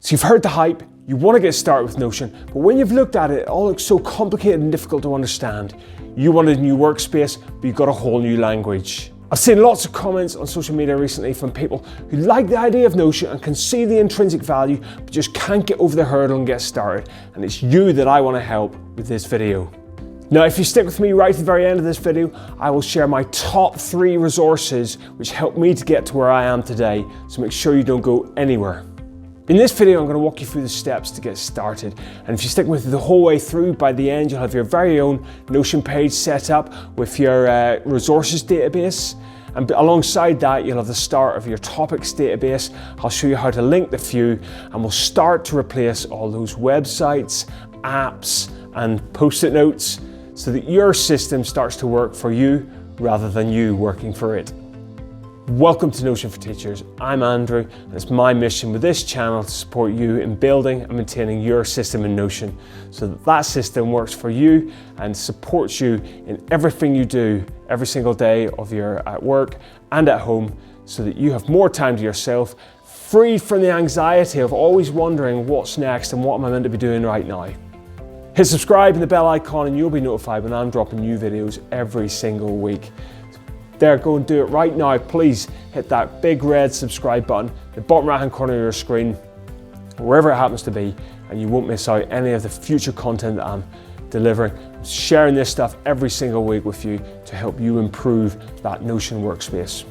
So you've heard the hype, you want to get started with Notion, but when you've looked at it, it all looks so complicated and difficult to understand. You wanted a new workspace, but you've got a whole new language. I've seen lots of comments on social media recently from people who like the idea of Notion and can see the intrinsic value, but just can't get over the hurdle and get started. And it's you that I want to help with this video. Now, if you stick with me right to the very end of this video, I will share my top 3 resources which helped me to get to where I am today, so make sure you don't go anywhere. In this video, I'm going to walk you through the steps to get started, and if you stick with it the whole way through, by the end you'll have your very own Notion page set up with your resources database, and alongside that you'll have the start of your topics database. I'll show you how to link the few, and we'll start to replace all those websites, apps and post-it notes so that your system starts to work for you rather than you working for it. Welcome to Notion for Teachers. I'm Andrew, and it's my mission with this channel to support you in building and maintaining your system in Notion so that that system works for you and supports you in everything you do every single day of your at work and at home, so that you have more time to yourself, freed from the anxiety of always wondering what's next and what am I meant to be doing right now. Hit subscribe and the bell icon and you'll be notified when I'm dropping new videos every single week. There, go and do it right now. Please hit that big red subscribe button, the bottom right hand corner of your screen, wherever it happens to be, and you won't miss out any of the future content that I'm delivering. I'm sharing this stuff every single week with you to help you improve that Notion workspace.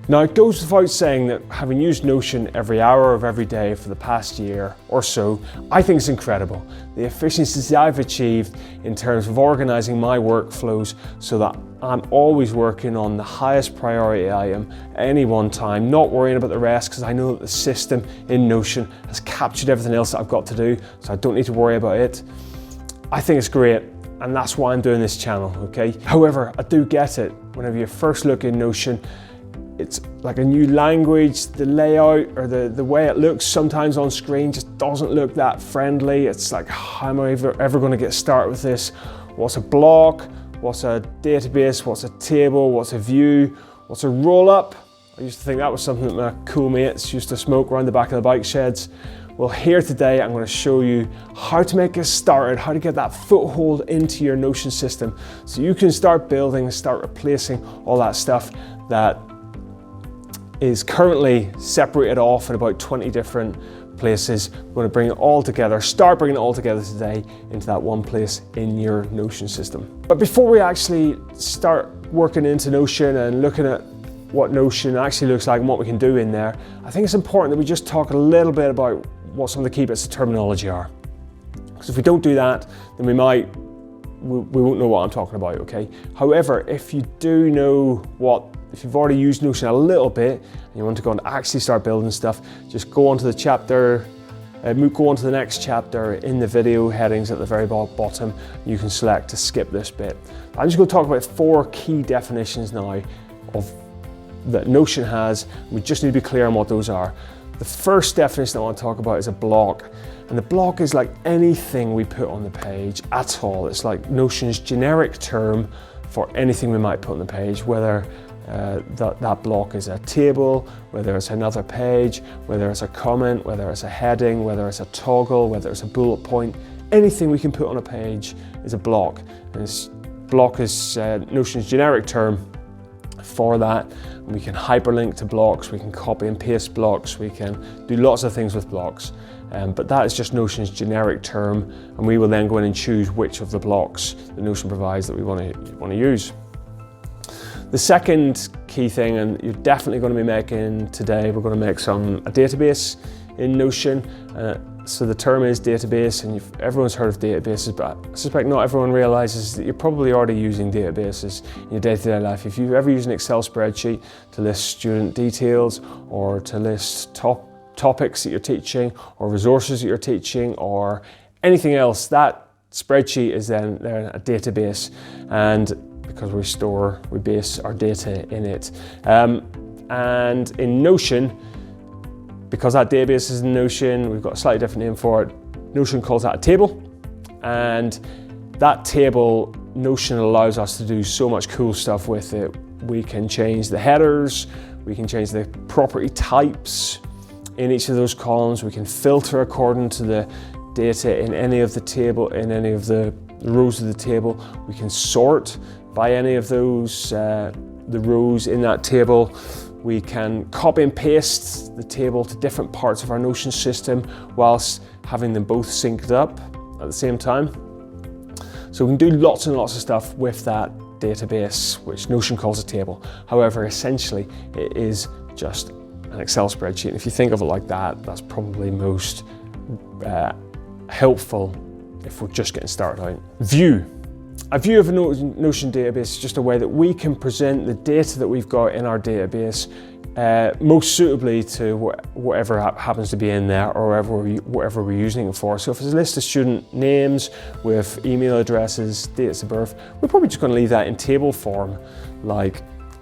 Now, it goes without saying that having used Notion every hour of every day for the past year or so, I think it's incredible. The efficiencies I've achieved in terms of organizing my workflows so that I'm always working on the highest priority item at any one time, not worrying about the rest, because I know that the system in Notion has captured everything else that I've got to do, so I don't need to worry about it. I think it's great, and that's why I'm doing this channel, okay? However, I do get it. Whenever you first look in Notion, it's like a new language. The layout or the way it looks sometimes on screen just doesn't look that friendly. It's like, how am I ever going to get started with this? What's a block? What's a database? What's a table? What's a view? What's a roll-up? I used to think that was something that my cool mates used to smoke around the back of the bike sheds. Well, here today I'm going to show you how to make it started, how to get that foothold into your Notion system so you can start building, start replacing all that stuff that is currently separated off in about 20 different places. We're going to bring it all together, start bringing it all together today into that one place in your Notion system. But before we actually start working into Notion and looking at what Notion actually looks like and what we can do in there, I think it's important that we just talk a little bit about what some of the key bits of terminology are. Because if we don't do that, then we won't know what I'm talking about, okay? However, if you do know if you've already used Notion a little bit and you want to go and actually start building stuff, just go on to the chapter, go on to the next chapter in the video headings at the very bottom. You can select to skip this bit. I'm just going to talk about 4 key definitions now that Notion has. We just need to be clear on what those are. The first definition I want to talk about is a block. And the block is like anything we put on the page at all. It's like Notion's generic term for anything we might put on the page, whether that block is a table, whether it's another page, whether it's a comment, whether it's a heading, whether it's a toggle, whether it's a bullet point. Anything we can put on a page is a block. And block is Notion's generic term for that. We can hyperlink to blocks, we can copy and paste blocks, we can do lots of things with blocks. But that is just Notion's generic term, and we will then go in and choose which of the blocks that Notion provides that we want to use. The second key thing, and you're definitely going to be making today, we're going to make a database in Notion. So the term is database, and everyone's heard of databases, but I suspect not everyone realizes that you're probably already using databases in your day-to-day life. If you've ever used an Excel spreadsheet to list student details or to list topics that you're teaching or resources that you're teaching or anything else, that spreadsheet is then a database, and because we base our data in it. And in Notion, because that database is in Notion, we've got a slightly different name for it. Notion calls that a table, and that table, Notion allows us to do so much cool stuff with it. We can change the headers, we can change the property types, in each of those columns. We can filter according to the data in any of the table, in any of the rows of the table. We can sort by any of those, the rows in that table. We can copy and paste the table to different parts of our Notion system whilst having them both synced up at the same time. So we can do lots and lots of stuff with that database, which Notion calls a table. However, essentially, it is just an Excel spreadsheet. And if you think of it like that, that's probably most helpful if we're just getting started out. View. A view of a Notion database is just a way that we can present the data that we've got in our database most suitably to whatever happens to be in there or whatever we're using it for. So if it's a list of student names with email addresses, dates of birth, we're probably just going to leave that in table form like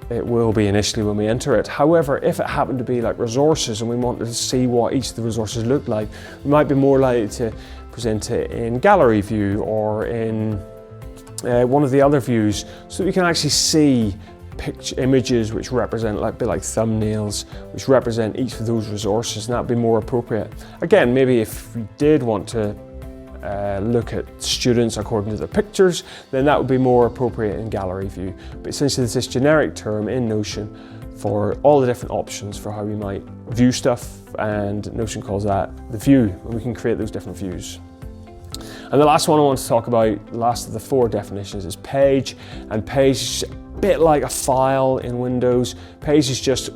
it will be initially when we enter it. However, if it happened to be like resources and we wanted to see what each of the resources look like, we might be more likely to present it in gallery view or in one of the other views, so that we can actually see images which represent a bit like thumbnails, which represent each of those resources, and that would be more appropriate. Again, maybe if we did want to look at students according to their pictures, then that would be more appropriate in gallery view. But essentially it's this generic term in Notion for all the different options for how we might view stuff, and Notion calls that the view, and we can create those different views. And the last one I want to talk about, the last of the 4 definitions, is page. And page is a bit like a file in Windows. Page is just,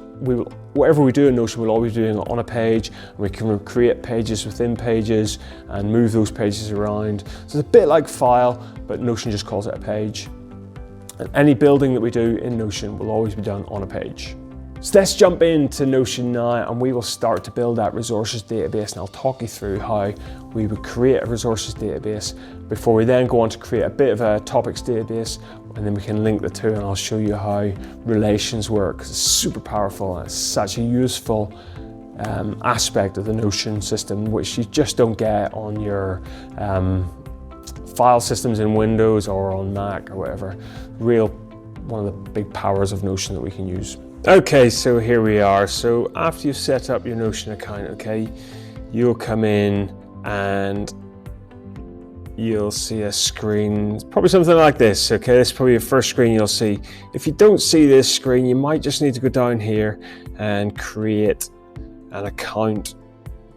whatever we do in Notion, we'll always be doing it on a page. And we can create pages within pages and move those pages around. So it's a bit like file, but Notion just calls it a page. And any building that we do in Notion will always be done on a page. So let's jump into Notion now, and we will start to build that resources database, and I'll talk you through how we would create a resources database before we then go on to create a bit of a topics database, and then we can link the two, and I'll show you how relations work. It's super powerful, and it's such a useful aspect of the Notion system, which you just don't get on your file systems in Windows or on Mac or whatever. One of the big powers of Notion that we can use. Okay, so here we are. So after you've set up your Notion account, okay, you'll come in and you'll see a screen, probably something like this. Okay, this is probably your first screen you'll see. If you don't see this screen, you might just need to go down here and create an account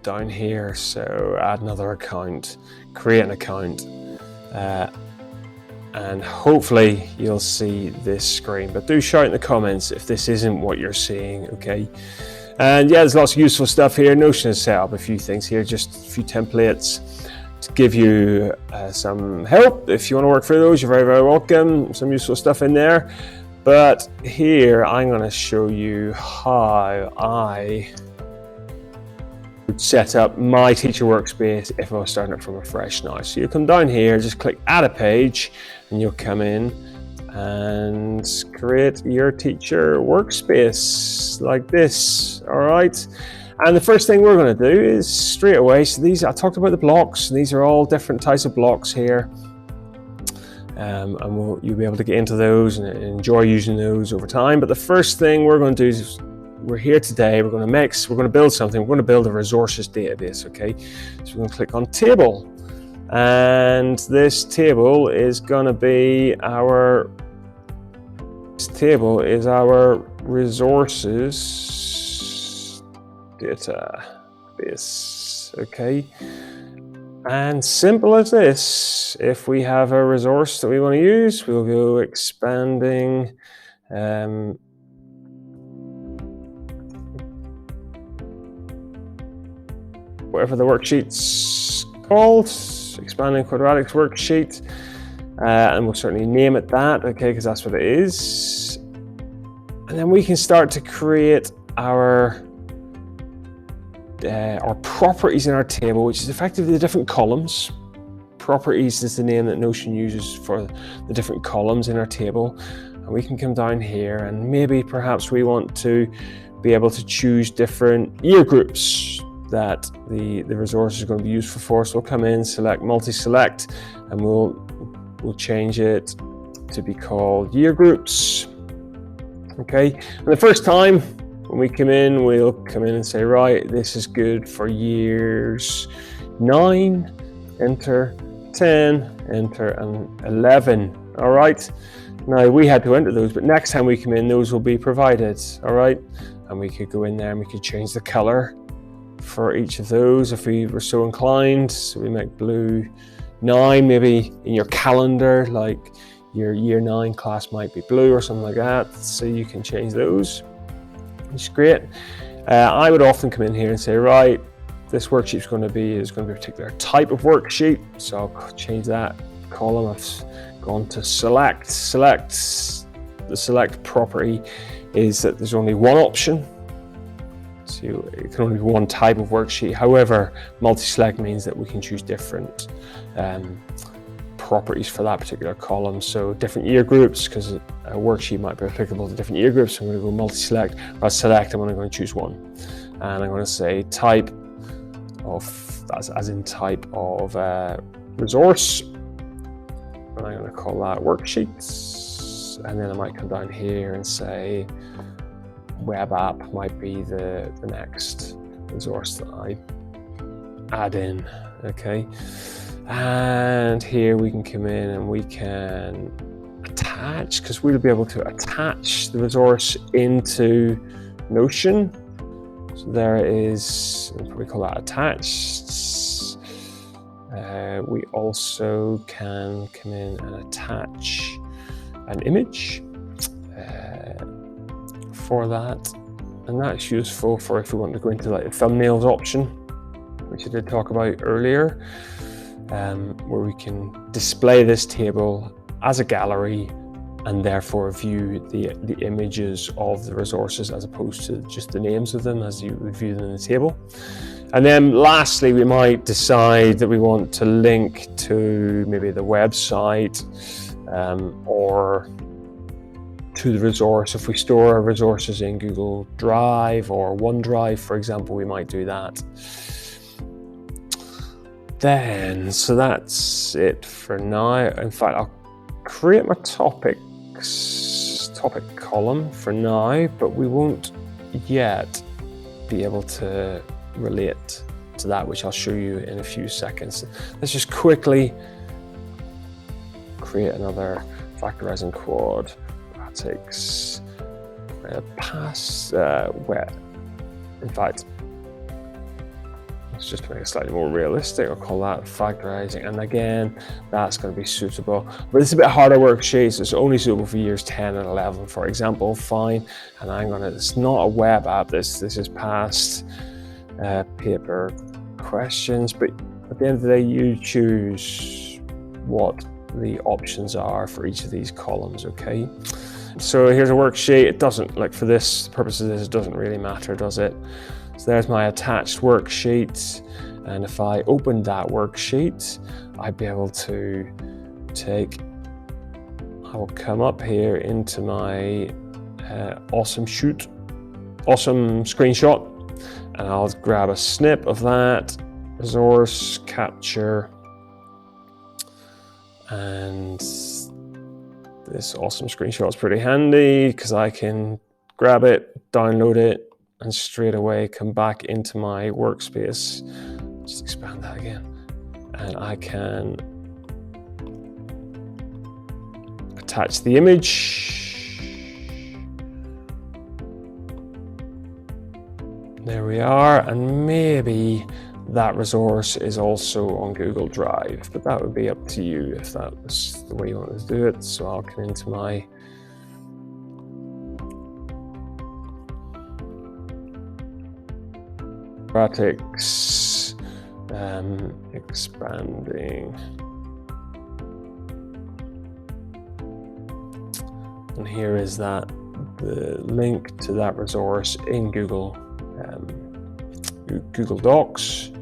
down here. So add another account, create an account, and hopefully you'll see this screen. But do shout in the comments if this isn't what you're seeing, okay? And yeah, there's lots of useful stuff here. Notion has set up a few things here, just a few templates to give you some help. If you want to work through those, you're very, very welcome. Some useful stuff in there. But here, I'm going to show you how I would set up my teacher workspace if I was starting it from afresh now. So you come down here, just click add a page, and you'll come in and create your teacher workspace like this. All right. And the first thing we're going to do is straight away, so these, I talked about the blocks, and these are all different types of blocks here. And you'll be able to get into those and enjoy using those over time. But the first thing we're going to do is, we're here today, we're going to build something, we're going to build a resources database, okay? So we're going to click on table. And this table is going to be our resources database, okay? And simple as this, if we have a resource that we want to use, we'll go expanding whatever the worksheet's called, expanding quadratics worksheet, and we'll certainly name it that, okay, because that's what it is. And then we can start to create our properties in our table, which is effectively the different columns. Properties is the name that Notion uses for the different columns in our table. And we can come down here, and maybe perhaps we want to be able to choose different year groups that the resource is going to be useful for. So we'll come in, select multi-select, and we'll change it to be called year groups. Okay, and the first time when we come in, we'll come in and say, right, this is good for years 9, enter, 10, enter, and 11. All right. Now we had to enter those, but next time we come in, those will be provided. All right. And we could go in there and we could change the color for each of those if we were so inclined. So we make blue 9, maybe in your calendar, like your year 9 class might be blue or something like that. So you can change those, which is great. I would often come in here and say, right, this worksheet is going to be a particular type of worksheet. So I'll change that column. I've gone to select. The select property is that there's only one option. So it can only be one type of worksheet. However, multi-select means that we can choose different properties for that particular column. So different year groups, because a worksheet might be applicable to different year groups. So I'm going to go multi-select, or select, I'm only going to choose one. And I'm going to say type of, as in type of resource. And I'm going to call that worksheets. And then I might come down here and say web app might be the next resource that I add in. Okay. And here we can come in and we can attach, because we'll be able to attach the resource into Notion. So there it is, we call that attached. We also can come in and attach an image for that. And that's useful for if we want to go into like the thumbnails option, which I did talk about earlier. Where we can display this table as a gallery and therefore view the images of the resources as opposed to just the names of them as you would view them in the table. And then lastly, we might decide that we want to link to maybe the website or to the resource. If we store our resources in Google Drive or OneDrive, for example, we might do that. Then, so that's it for now. In fact, I'll create my topic column for now, but we won't yet be able to relate to that, which I'll show you in a few seconds. Let's just quickly create another factorizing quadratics in fact, let's just make it slightly more realistic. I'll call that factorizing, and again, that's going to be suitable. But it's a bit harder worksheet, so it's only suitable for years 10 and 11, for example. Fine, and it's not a web app. This is past paper questions, but at the end of the day, you choose what the options are for each of these columns. Okay. So here's a worksheet. It doesn't, like for this purpose of this, it doesn't really matter, does it? So there's my attached worksheet, and if I open that worksheet, I'd be able to I will come up here into my awesome screenshot, and I'll grab a snip of that resource, capture, and this awesome screenshot is pretty handy because I can grab it, download it, and straight away come back into my workspace. Just expand that again. And I can attach the image. There we are. And maybe that resource is also on Google Drive, but that would be up to you if that was the way you wanted to do it. So I'll come into my graphics, expanding, and here is the link to that resource in Google Docs.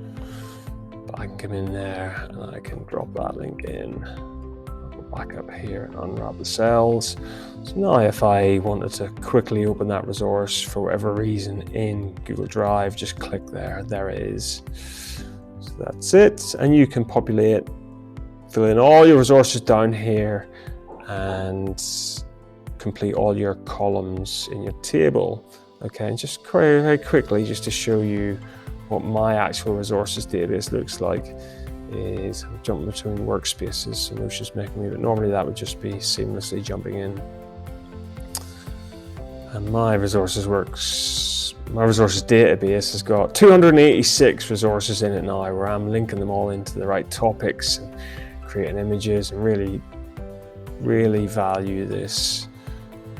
But I can come in there and I can drop that link in. I'll go back up here and unwrap the cells. So now if I wanted to quickly open that resource for whatever reason in Google Drive, just click there, there it is. So that's it. And you can populate, fill in all your resources down here and complete all your columns in your table. Okay, and just very quickly, just to show you what my actual resources database looks like, is I'm jumping between workspaces, so Notion's making me, but normally that would just be seamlessly jumping in. And my resources database has got 286 resources in it now, where I'm linking them all into the right topics and creating images, and really value this.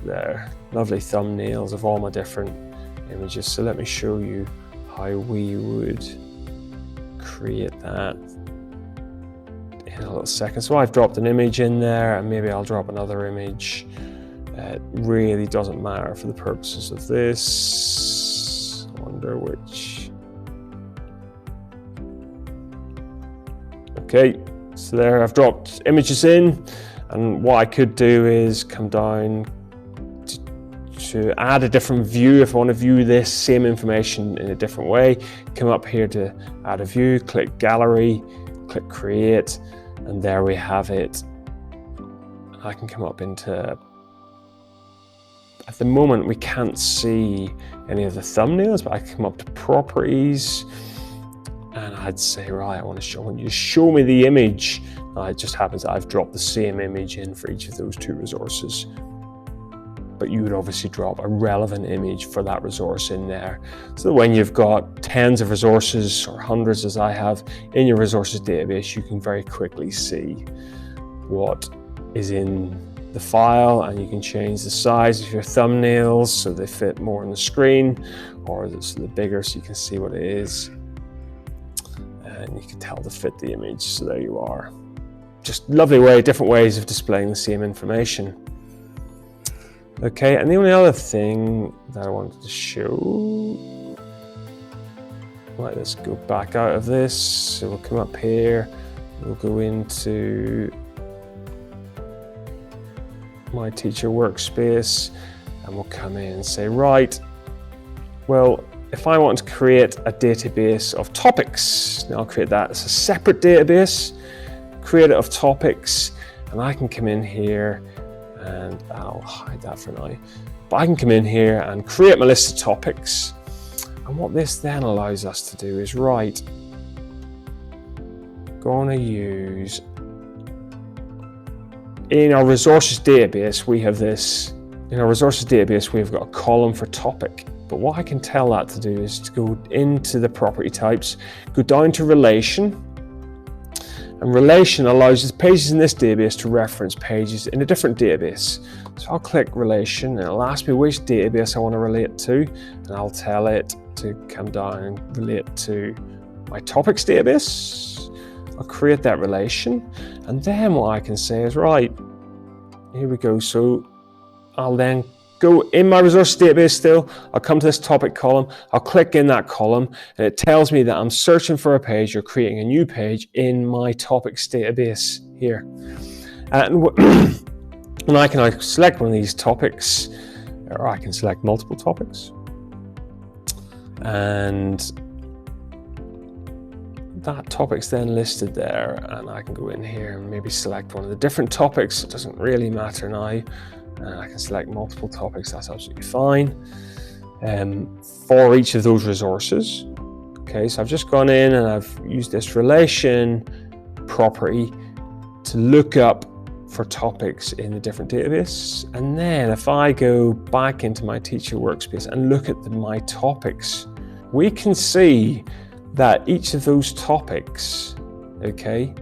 There, lovely thumbnails of all my different images. So let me show you how we would create that in a little second. So I've dropped an image in there, and maybe I'll drop another image. It really doesn't matter for the purposes of this. I wonder which. Okay, so there I've dropped images in, and what I could do is come down to add a different view. If I want to view this same information in a different way, come up here to add a view, click gallery, click create, and there we have it. I can come up into, at the moment we can't see any of the thumbnails, but I can come up to properties, and I'd say, right, I want you to show me the image. It just happens that I've dropped the same image in for each of those two resources. But you would obviously drop a relevant image for that resource in there. So that when you've got tens of resources, or hundreds as I have, in your resources database, you can very quickly see what is in the file, and you can change the size of your thumbnails so they fit more on the screen, or so they're bigger so you can see what it is. And you can tell to fit the image, so there you are. Just lovely different ways of displaying the same information. Okay, and the only other thing that I wanted to show, right, let's go back out of this. So we'll come up here, we'll go into my teacher workspace, and we'll come in and say, right, well, if I want to create a database of topics, now I'll create that as a separate database, create it of topics, and I can come in here, and I'll hide that for now. But I can come in here and create my list of topics. And what this then allows us to do is, right, going to use, in our resources database, we have this, in our resources database, we've got a column for topic. But what I can tell that to do is to go into the property types, go down to relation, and relation allows us pages in this database to reference pages in a different database. So I'll click relation, and it'll ask me which database I want to relate to, and I'll tell it to come down and relate to my topics database. I'll create that relation, and then what I can say is, right, here we go. So I'll then go in my resource database still, I'll come to this topic column, I'll click in that column, and it tells me that I'm searching for a page or creating a new page in my topics database here. And I can select one of these topics, or I can select multiple topics. And that topic's then listed there, and I can go in here and maybe select one of the different topics. It doesn't really matter now. I can select multiple topics, that's absolutely fine. For each of those resources. Okay, so I've just gone in and I've used this relation property to look up for topics in the different database. And then if I go back into my teacher workspace and look at my topics, we can see that each of those topics, okay,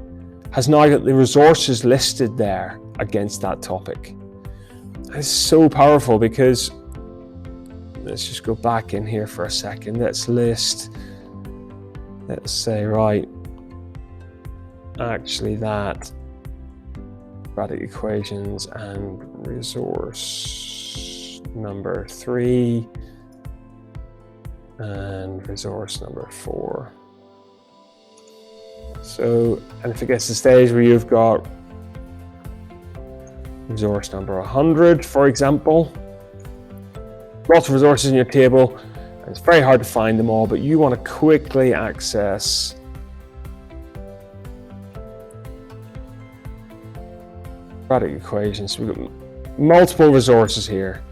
has now got the resources listed there against that topic. It's so powerful because, let's just go back in here for a second. Let's say, right, actually that quadratic equations and resource number 3 and resource number 4. So, and if it gets to the stage where you've got resource number 100, for example, lots of resources in your table, and it's very hard to find them all, but you want to quickly access quadratic equations. So we've got multiple resources here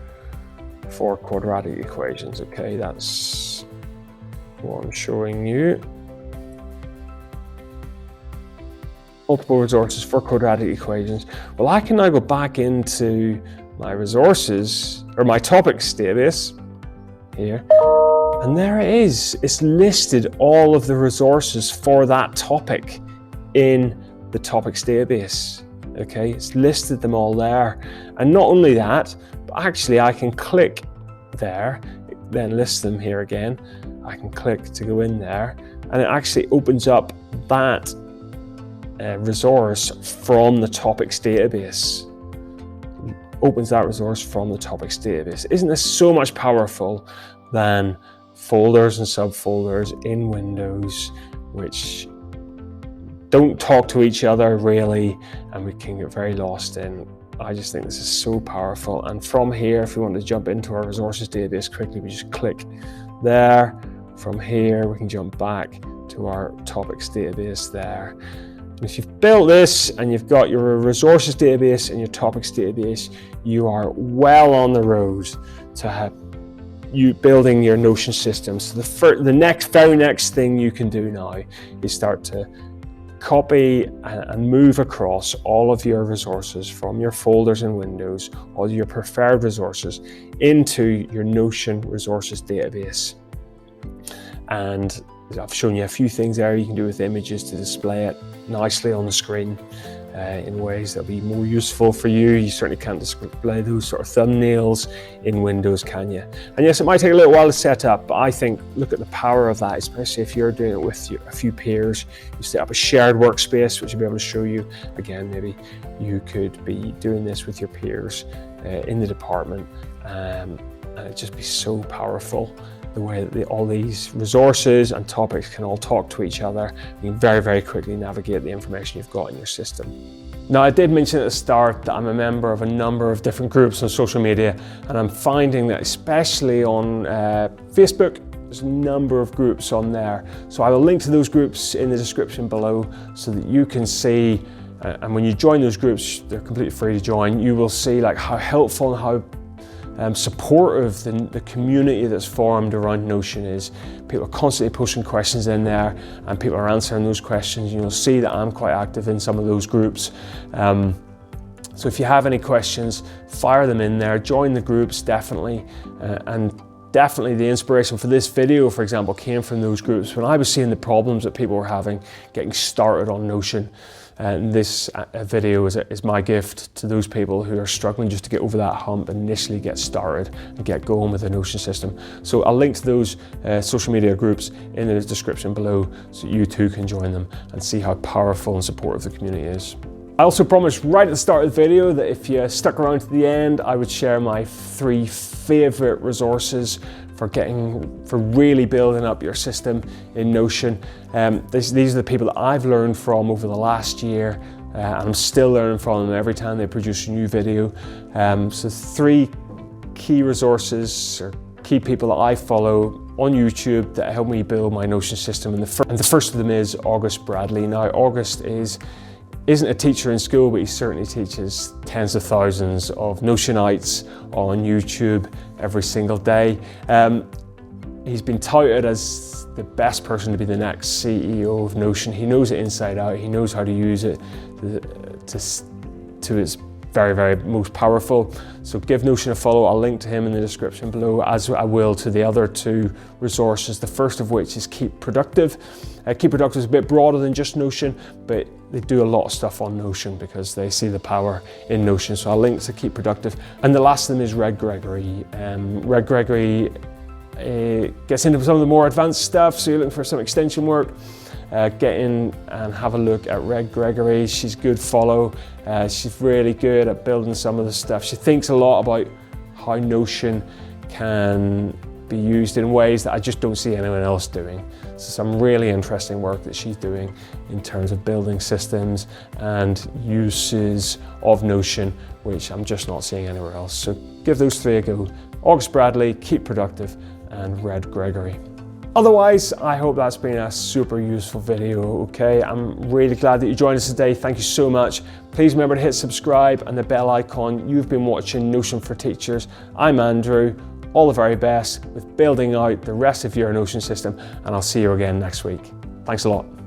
for quadratic equations. Okay, that's what I'm showing you. Multiple resources for quadratic equations. Well, I can now go back into my resources, or my topics database here, and there it is. It's listed all of the resources for that topic in the topics database. Okay, it's listed them all there. And not only that, but actually I can click there, then list them here again. I can click to go in there, and it actually opens up that resource from the topics database. Opens that resource from the topics database. Isn't this so much powerful than folders and subfolders in Windows, which don't talk to each other really, and we can get very lost in. I just think this is so powerful. And from here, if we want to jump into our resources database quickly, we just click there. From here, we can jump back to our topics database there. And if you've built this and you've got your resources database and your topics database, you are well on the road to have you building your Notion system. So the very next thing you can do now is start to copy and move across all of your resources from your folders in Windows, all your preferred resources, into your Notion resources database. And I've shown you a few things there you can do with images to display it nicely on the screen in ways that'll be more useful for you. You certainly can't display those sort of thumbnails in Windows, can you? And yes, it might take a little while to set up, but I think look at the power of that, especially if you're doing it with a few peers. You set up a shared workspace, which I'll be able to show you. Again, maybe you could be doing this with your peers in the department, and it'd just be so powerful. The way that all these resources and topics can all talk to each other. You can very, very quickly navigate the information you've got in your system. Now, I did mention at the start that I'm a member of a number of different groups on social media, and I'm finding that especially on Facebook, there's a number of groups on there. So I will link to those groups in the description below so that you can see, and when you join those groups, they're completely free to join, you will see like how helpful and how supportive the community that's formed around Notion is. People are constantly posting questions in there, and people are answering those questions. You'll see that I'm quite active in some of those groups. So if you have any questions, fire them in there, join the groups definitely. And definitely the inspiration for this video, for example, came from those groups. When I was seeing the problems that people were having getting started on Notion, and this video is my gift to those people who are struggling just to get over that hump and initially get started and get going with the Notion system. So I'll link to those social media groups in the description below so you too can join them and see how powerful and supportive the community is. I also promised right at the start of the video that if you stuck around to the end, I would share my 3 favorite resources for really building up your system in Notion. These are the people that I've learned from over the last year, and I'm still learning from them every time they produce a new video. So 3 key resources or key people that I follow on YouTube that help me build my Notion system. And the first of them is August Bradley. Now, August isn't a teacher in school, but he certainly teaches tens of thousands of Notionites on YouTube every single day. He's been touted as the best person to be the next CEO of Notion. He knows it inside out. He knows how to use it to its very, very most powerful. So give Notion a follow. I'll link to him in the description below, as I will to the other 2 resources. The first of which is Keep Productive. Keep Productive is a bit broader than just Notion, but they do a lot of stuff on Notion because they see the power in Notion. So I'll link to Keep Productive. And the last of them is Red Gregory. Red Gregory gets into some of the more advanced stuff. So you're looking for some extension work, get in and have a look at Red Gregory. She's a good follow. She's really good at building some of the stuff. She thinks a lot about how Notion can be used in ways that I just don't see anyone else doing. So some really interesting work that she's doing in terms of building systems and uses of Notion, which I'm just not seeing anywhere else. So give those 3 a go. August Bradley, Keep Productive, and Red Gregory. Otherwise, I hope that's been a super useful video, okay? I'm really glad that you joined us today. Thank you so much. Please remember to hit subscribe and the bell icon. You've been watching Notion for Teachers. I'm Andrew. all the very best with building out the rest of your Notion system, and I'll see you again next week. Thanks a lot.